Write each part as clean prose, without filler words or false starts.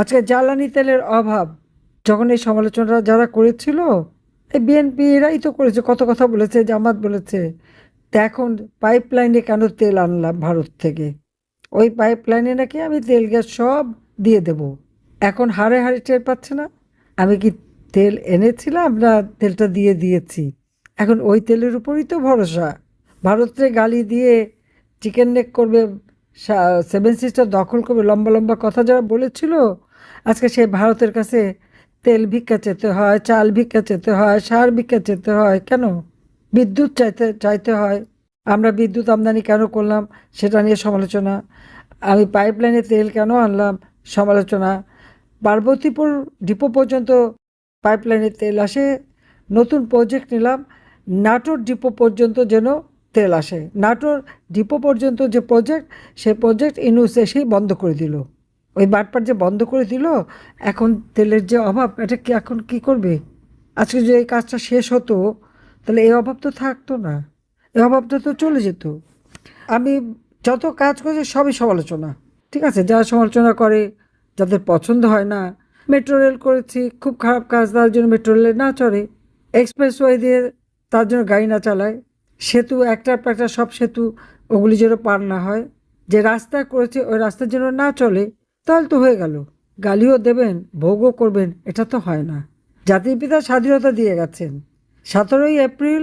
আজকে জ্বালানি তেলের অভাব, যখন এই সমালোচনা যারা করেছিল, এই বিএনপি এরাই তো করেছে, কত কথা বলেছে, জামাত বলেছে। তা এখন পাইপলাইনে কেন তেল আনলাম ভারত থেকে? ওই পাইপলাইনে নাকি আমি তেল গ্যাস সব দিয়ে দেব। এখন হাড়ে হাড়ে টের পাচ্ছে না আমি কি তেল এনেছিলাম না তেলটা দিয়ে দিয়েছি। এখন ওই তেলের উপরই তো ভরসা। ভারতে গালি দিয়ে চিকেন নেক করবে, সেভেন সিস্টার দখল করবে, লম্বা লম্বা কথা যারা বলেছিল, আজকে সেই ভারতের কাছে তেল ভিক্ষা চেতে হয়, চাল ভিক্ষা চেতে হয়, সার ভিক্ষা চেতে হয়। কেন? বিদ্যুৎ চাইতে চাইতে হয়। আমরা বিদ্যুৎ আমদানি কেন করলাম সেটা নিয়ে সমালোচনা। আমি পাইপলাইনে তেল কেন আনলাম, সমালোচনা। পার্বতীপুর ডিপো পর্যন্ত পাইপলাইনে তেল আসে, নতুন প্রজেক্ট নিলাম, নাটোর ডিপো পর্যন্ত যেন তেল আসে। নাটোর ডিপো পর্যন্ত যে প্রজেক্ট, সেই প্রজেক্ট ইনুস এসেই বন্ধ করে দিল। ওই বাটপার যে বন্ধ করে দিল, এখন তেলের যে অভাব, এটা কি এখন কি করবে? আজকে যদি এই কাজটা শেষ হতো, তাহলে এই অভাব তো থাকতো না, এই অভাবটা তো চলে যেত। আমি যত কাজ করছি সবই সমালোচনা। ঠিক আছে, যারা সমালোচনা করে, যাদের পছন্দ হয় না। মেট্রো রেল করেছি, খুব খারাপ কাজ, তার জন্য মেট্রো রেলে না চড়ে। এক্সপ্রেসওয়ে দিয়ে তার জন্য গাড়ি না চালায়। সেতু একটার পর একটা সব সেতু, ওগুলি যেন পার না হয়। যে রাস্তা করেছে ওই রাস্তার জন্য না চলে, তাহলে তো হয়ে গেল। গালিও দেবেন, ভোগও করবেন, এটা তো হয় না। জাতির পিতা স্বাধীনতা দিয়ে গেছেন। 17ই এপ্রিল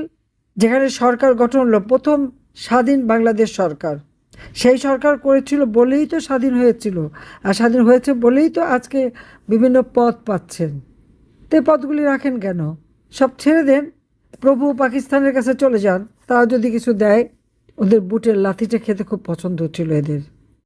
যেখানে সরকার গঠন হলো, প্রথম স্বাধীন বাংলাদেশ সরকার, সেই সরকার করেছিল বলেই তো স্বাধীন হয়েছিল। আর স্বাধীন হয়েছে বলেই তো আজকে বিভিন্ন পদ পাচ্ছেন। তো এই পদগুলি রাখেন কেন? সব ছেড়ে দেন, প্রভু পাকিস্তানের কাছে চলে যান, তাও যদি কিছু দেয়। ওদের বুটের লাথিটা খেতে খুব পছন্দ ছিল এদের।